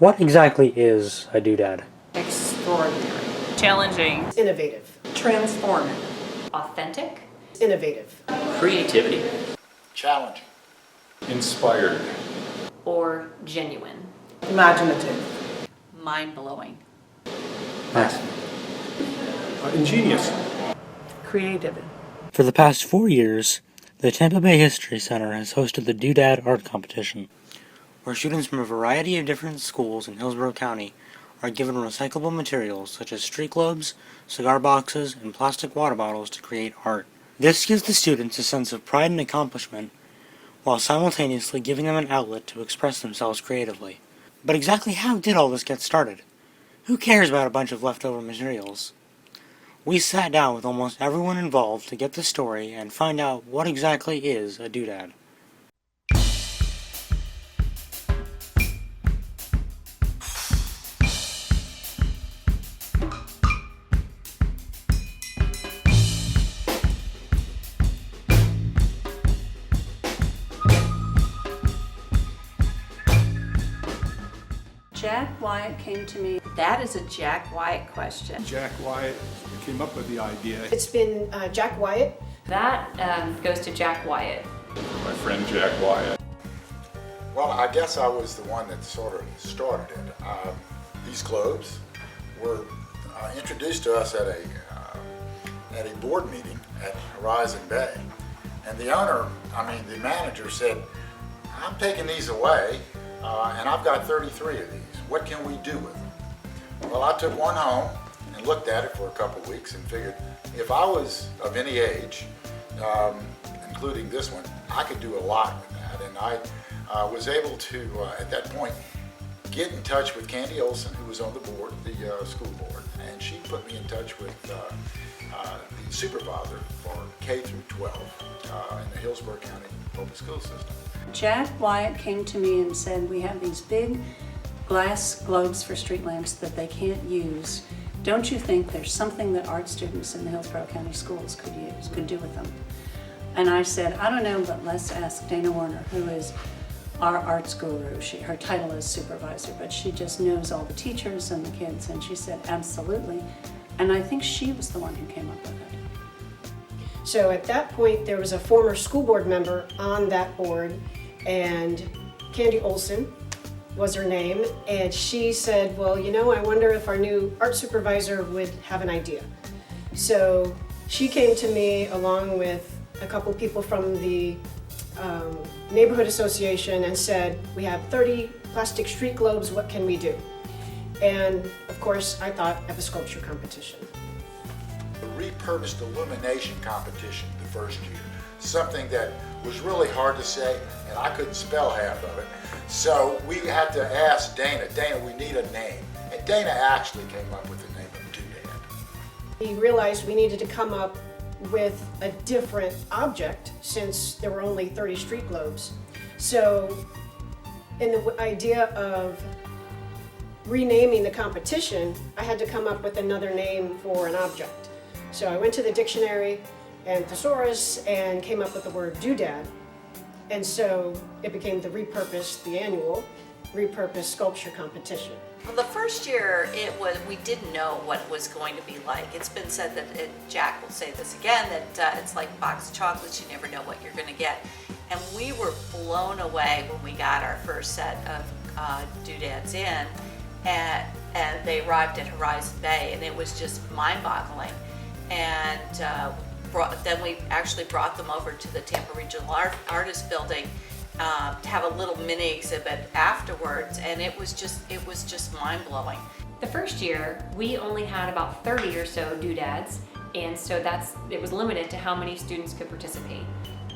What exactly is a doodad? Extraordinary. Challenging. Innovative. Transformative. Authentic. Innovative. Creativity. Challenging. Inspired. Or genuine. Imaginative. Mind-blowing. Ingenious. Creative. For the past 4 years, the Tampa Bay History Center has hosted the DooDad Art Competition, where students from a variety of different schools in Hillsborough County are given recyclable materials such as street globes, cigar boxes, and plastic water bottles to create art. This gives the students a sense of pride and accomplishment, while simultaneously giving them an outlet to express themselves creatively. But exactly how did all this get started? Who cares about a bunch of leftover materials? We sat down with almost everyone involved to get the story and find out what exactly is a doodad. Jack Wyatt came to me. That is a Jack Wyatt question. Jack Wyatt came up with the idea. It's been Jack Wyatt. That goes to Jack Wyatt. My friend Jack Wyatt. Well, I guess I was the one that sort of started it. These globes were introduced to us at a board meeting at Horizon Bay. And the manager said, I'm taking these away, and I've got 33 of these. What can we do with them? Well, I took one home and looked at it for a couple of weeks and figured if I was of any age, including this one, I could do a lot with that. And I was able to, at that point, get in touch with Candy Olson, who was on the board, the school board, and she put me in touch with the supervisor for K through 12 in the Hillsborough County public school system. Jack Wyatt came to me and said, we have these big glass globes for street lamps that they can't use. Don't you think there's something that art students in the Hillsborough County schools could do with them? And I said, I don't know, but let's ask Dana Warner, who is our arts guru. Her title is supervisor, but she just knows all the teachers and the kids, and she said, absolutely. And I think she was the one who came up with it. So at that point, there was a former school board member on that board, and Candy Olson was her name, and she said, well, you know, I wonder if our new art supervisor would have an idea. So she came to me along with a couple people from the neighborhood association and said, we have 30 plastic street globes, what can we do? And of course, I thought of a sculpture competition. The repurposed illumination competition the first year, something that was really hard to say, and I couldn't spell half of it. So we had to ask Dana, we need a name. And Dana actually came up with the name of DooDad. We realized we needed to come up with a different object since there were only 30 street globes. So in the idea of renaming the competition, I had to come up with another name for an object. So I went to the dictionary and thesaurus and came up with the word doodad. And so it became the annual repurposed sculpture competition. Well, the first year we didn't know what it was going to be like. It's been said that, Jack will say this again, that it's like a box of chocolates, you never know what you're going to get. And we were blown away when we got our first set of doodads in, and they arrived at Horizon Bay, and it was just mind-boggling. And then we actually brought them over to the Tampa Regional Artist Building to have a little mini exhibit afterwards, and it was just mind-blowing. The first year, we only had about 30 or so doodads, and so it was limited to how many students could participate.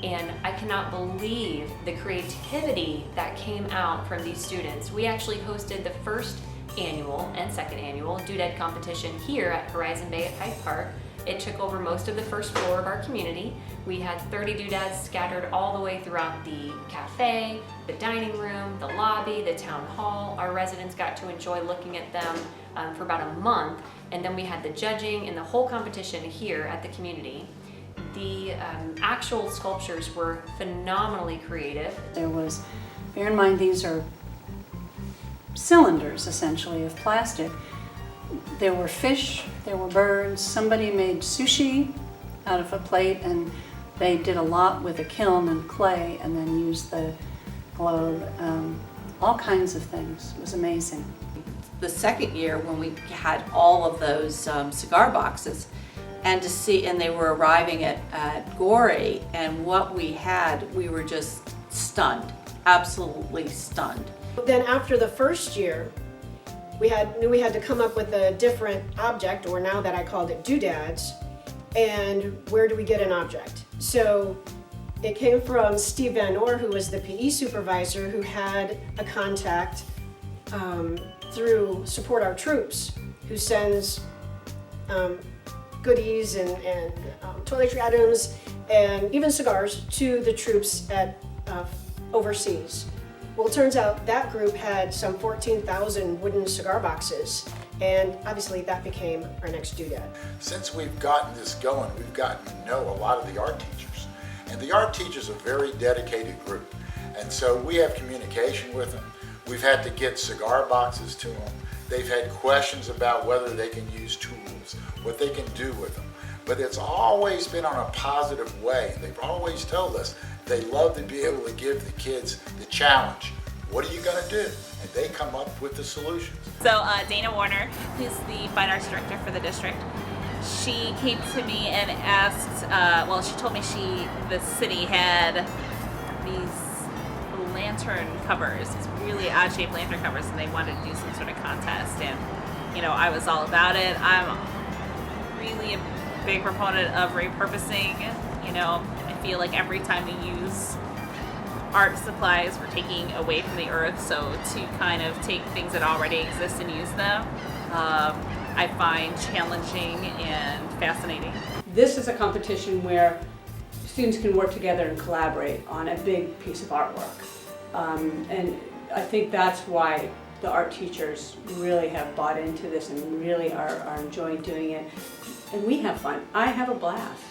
And I cannot believe the creativity that came out from these students. We actually hosted the first annual and second annual doodad competition here at Horizon Bay at Hyde Park. It took over most of the first floor of our community. We had 30 doodads scattered all the way throughout the cafe, the dining room, the lobby, the town hall. Our residents got to enjoy looking at them for about a month, and then we had the judging and the whole competition here at the community. The actual sculptures were phenomenally creative. Bear in mind, these are cylinders essentially of plastic. There were fish, there were birds, somebody made sushi out of a plate, and they did a lot with a kiln and clay and then used the globe. All kinds of things. It was amazing. The second year when we had all of those cigar boxes, and to see, and they were arriving at Gorey, and what we had, we were just stunned, absolutely stunned. Then after the first year, knew we had to come up with a different object, or now that I called it doodads, and where do we get an object? So it came from Steve Van Orr, who was the PE supervisor, who had a contact through Support Our Troops, who sends goodies and toiletry items and even cigars to the troops at overseas. Well, it turns out that group had some 14,000 wooden cigar boxes, and obviously that became our next doodad. Since we've gotten this going, we've gotten to know a lot of the art teachers. And the art teachers are a very dedicated group. And so we have communication with them. We've had to get cigar boxes to them. They've had questions about whether they can use tools, what they can do with them. But it's always been on a positive way. They've always told us they love to be able to give the kids the challenge. What are you going to do? And they come up with the solutions. So Dana Warner, who's the fine arts director for the district, she came to me and asked, she told me the city had these lantern covers, these really odd-shaped lantern covers, and they wanted to do some sort of contest. And, I was all about it. I'm really a big proponent of repurposing. I feel like every time we use art supplies, we're taking away from the earth. So to kind of take things that already exist and use them, I find challenging and fascinating. This is a competition where students can work together and collaborate on a big piece of artwork. And I think that's why the art teachers really have bought into this and really are enjoying doing it. And we have fun. I have a blast.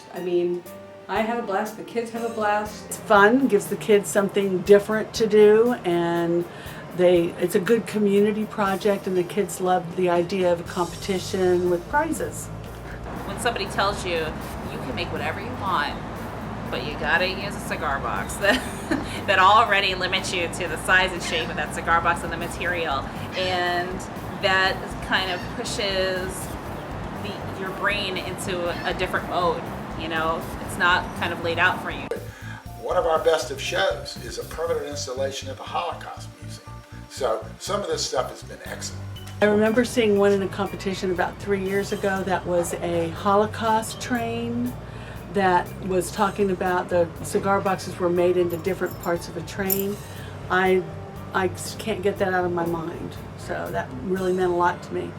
I have a blast, the kids have a blast. It's fun, gives the kids something different to do, and it's a good community project, and the kids love the idea of a competition with prizes. When somebody tells you, you can make whatever you want, but you gotta use a cigar box, that already limits you to the size and shape of that cigar box and the material, and that kind of pushes your brain into a different mode. It's not kind of laid out for you. One of our best of shows is a permanent installation at the Holocaust Museum. So some of this stuff has been excellent. I remember seeing one in a competition about 3 years ago that was a Holocaust train that was talking about the cigar boxes were made into different parts of a train. I can't get that out of my mind. So that really meant a lot to me.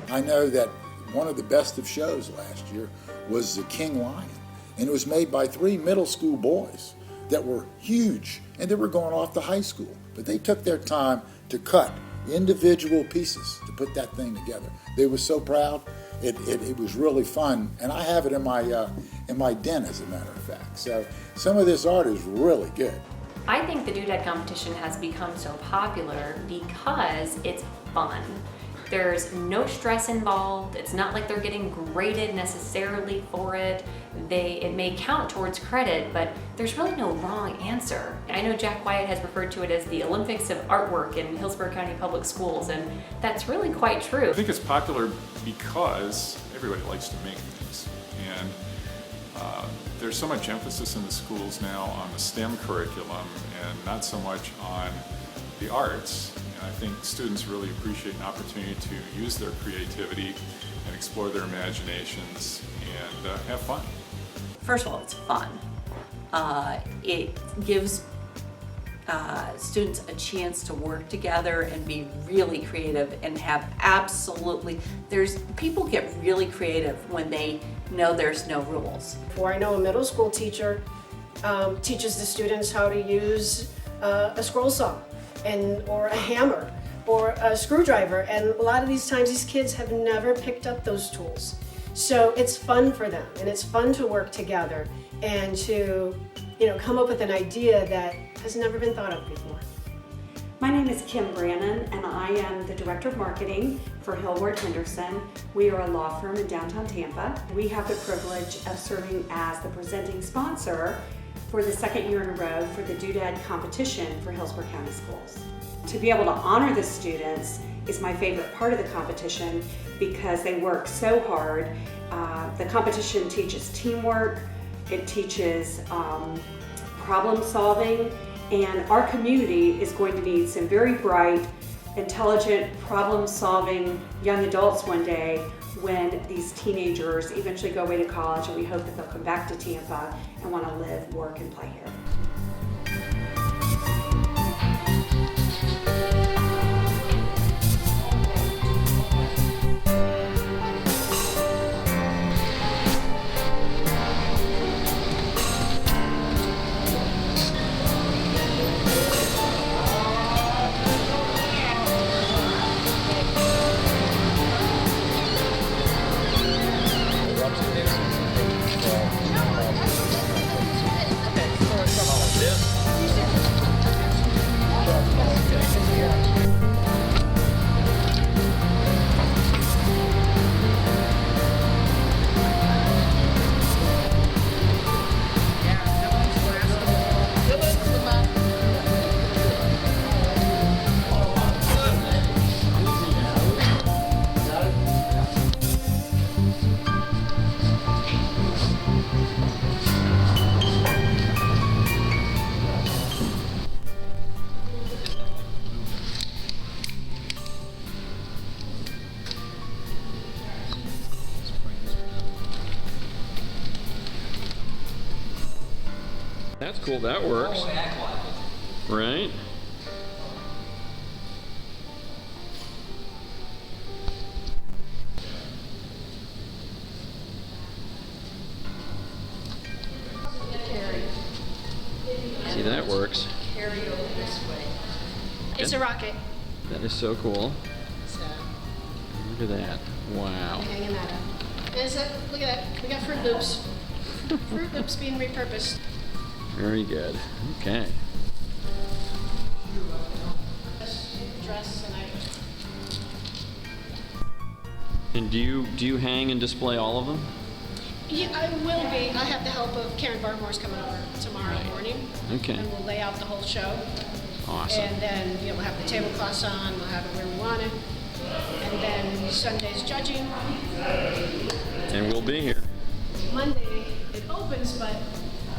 I know that one of the best of shows last year was the King Lion. And it was made by 3 middle school boys that were huge, and they were going off to high school. But they took their time to cut individual pieces to put that thing together. They were so proud. It was really fun, and I have it in my den, as a matter of fact. So some of this art is really good. I think the Doodad competition has become so popular because it's fun. There's no stress involved. It's not like they're getting graded necessarily for it. It may count towards credit, but there's really no wrong answer. I know Jack Wyatt has referred to it as the Olympics of artwork in Hillsborough County Public Schools, and that's really quite true. I think it's popular because everybody likes to make things. And there's so much emphasis in the schools now on the STEM curriculum and not so much on the arts. And I think students really appreciate an opportunity to use their creativity and explore their imaginations and have fun. First of all, it's fun. It gives students a chance to work together and be really creative and have people get really creative when they know there's no rules. I know a middle school teacher teaches the students how to use a scroll saw or a hammer or a screwdriver, and a lot of these times these kids have never picked up those tools. So it's fun for them, and it's fun to work together and to come up with an idea that has never been thought of before. My name is Kim Brannon, and I am Director of Marketing for Hillward Henderson. We are a law firm in downtown Tampa. We have the privilege of serving as the presenting sponsor for the second year in a row for the DooDad competition for Hillsborough County Schools. To be able to honor the students is my favorite part of the competition because they work so hard. The competition teaches teamwork, it teaches problem solving, and our community is going to need some very bright, intelligent, problem solving young adults one day when these teenagers eventually go away to college, and we hope that they'll come back to Tampa and want to live, work, and play here. That's cool, that works. Right? See, that works. Carry over this way. It's a rocket. That is so cool. So, Look at that. Wow. hanging that up. And so, look at that. We got Fruit Loops. Fruit Loops being repurposed. Very good. Okay. Dress and I. And do you hang and display all of them? Yeah, I will be. I have the help of Karen Barmore's coming over tomorrow morning. Okay. And we'll lay out the whole show. Awesome. And then we'll have the tablecloths on. We'll have it where we want it. And then Sunday's judging. And we'll be here. Monday it opens, but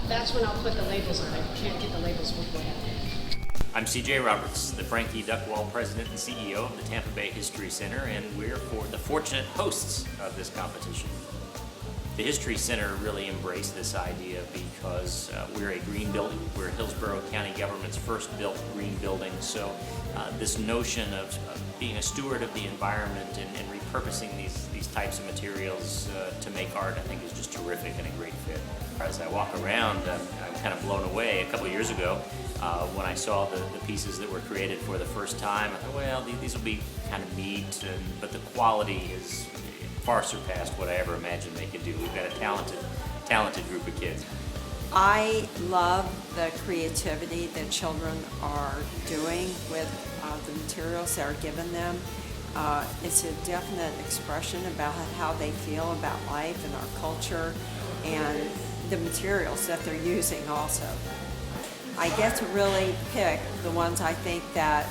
that's when I'll put the labels on. I can't get the labels beforehand. I'm CJ Roberts, the Frankie Duckwall President and CEO of the Tampa Bay History Center, and we're the fortunate hosts of this competition. The History Center really embraced this idea because we're a green building. We're Hillsborough County government's first built green building, so this notion of being a steward of the environment and repurposing these types of materials to make art, I think, is just terrific and a great fit. As I walk around, I'm kind of blown away. A couple of years ago, when I saw the pieces that were created for the first time, I thought, well, these will be kind of neat, but the quality is far surpassed what I ever imagined they could do. We've got a talented group of kids. I love the creativity that children are doing with the materials that are given them. It's a definite expression about how they feel about life and our culture and the materials that they're using also. I get to really pick the ones I think that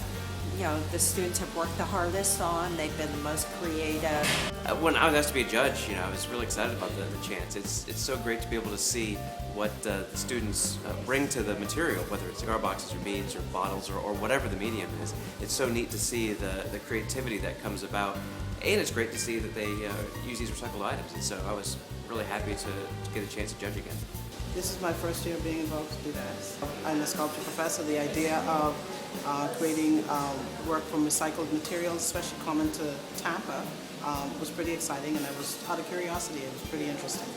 the students have worked the hardest on. They've been the most creative. When I was asked to be a judge, I was really excited about the chance. It's so great to be able to see what the students bring to the material, whether it's cigar boxes or beads or bottles or whatever the medium is. It's so neat to see the creativity that comes about. And it's great to see that they use these recycled items. And so I was really happy to get a chance to judge again. This is my first year being involved to do that. I'm a sculpture professor. The idea of creating work from recycled materials, especially common to Tampa, was pretty exciting, and I was, out of curiosity, it was pretty interesting.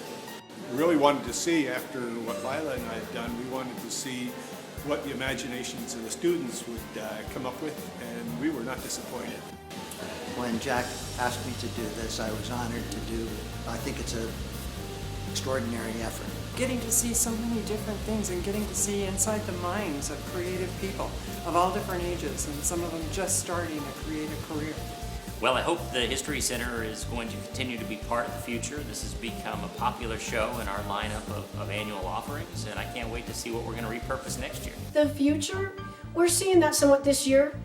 We really wanted to see, after what Lila and I had done, we wanted to see what the imaginations of the students would come up with, and we were not disappointed. When Jack asked me to do this, I was honored to do. I think it's an extraordinary effort. Getting to see so many different things and getting to see inside the minds of creative people of all different ages, and some of them just starting a creative career. Well, I hope the History Center is going to continue to be part of the future. This has become a popular show in our lineup of annual offerings, and I can't wait to see what we're going to repurpose next year. The future, we're seeing that somewhat this year.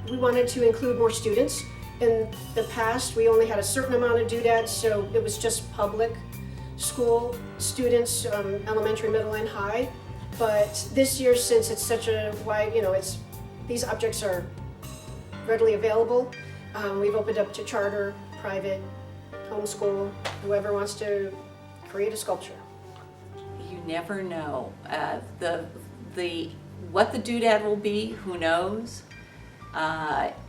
We wanted to include more students. In the past, we only had a certain amount of doodads, so it was just public school students, elementary, middle, and high. But this year, since it's such a wide, these objects are readily available, we've opened up to charter, private, homeschool, whoever wants to create a sculpture. You never know. What the doodad will be, who knows?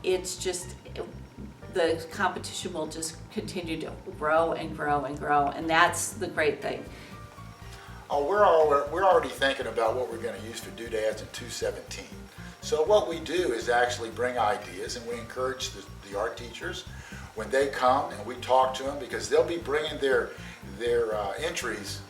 It's just, the competition will just continue to grow and grow and grow, and that's the great thing. Oh, we're already thinking about what we're going to use for doodads in 2017. So what we do is actually bring ideas, and we encourage the art teachers when they come, and we talk to them, because they'll be bringing their entries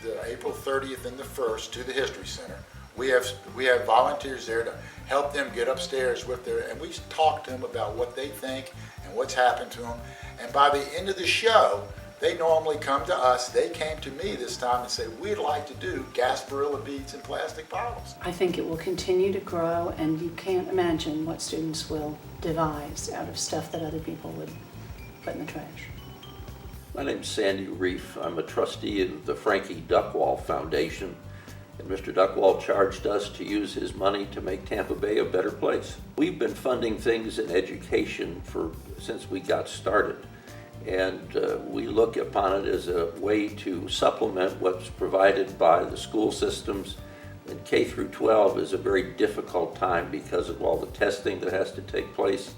the April 30th and the 1st to the History Center. We have volunteers there to help them get upstairs with and we talk to them about what they think and what's happened to them. And by the end of the show, they normally come to us. They came to me this time and said, we'd like to do Gasparilla beads and plastic bottles. I think it will continue to grow, and you can't imagine what students will devise out of stuff that other people would put in the trash. My name's Sandy Reef. I'm a trustee of the Frankie Duckwall Foundation, and Mr. Duckwall charged us to use his money to make Tampa Bay a better place. We've been funding things in education since we got started, and we look upon it as a way to supplement what's provided by the school systems. And K through 12 is a very difficult time because of all the testing that has to take place.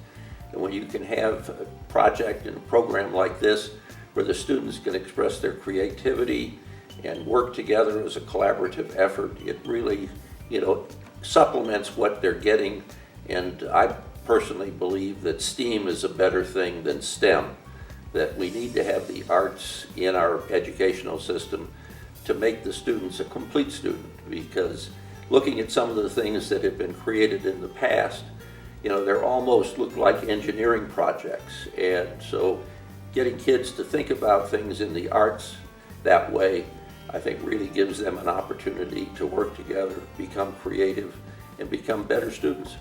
And when you can have a project and a program like this where the students can express their creativity and work together as a collaborative effort, it really, supplements what they're getting. And I personally believe that STEAM is a better thing than STEM, that we need to have the arts in our educational system to make the students a complete student, because looking at some of the things that have been created in the past, they almost look like engineering projects. And so getting kids to think about things in the arts that way, I think really gives them an opportunity to work together, become creative, and become better students.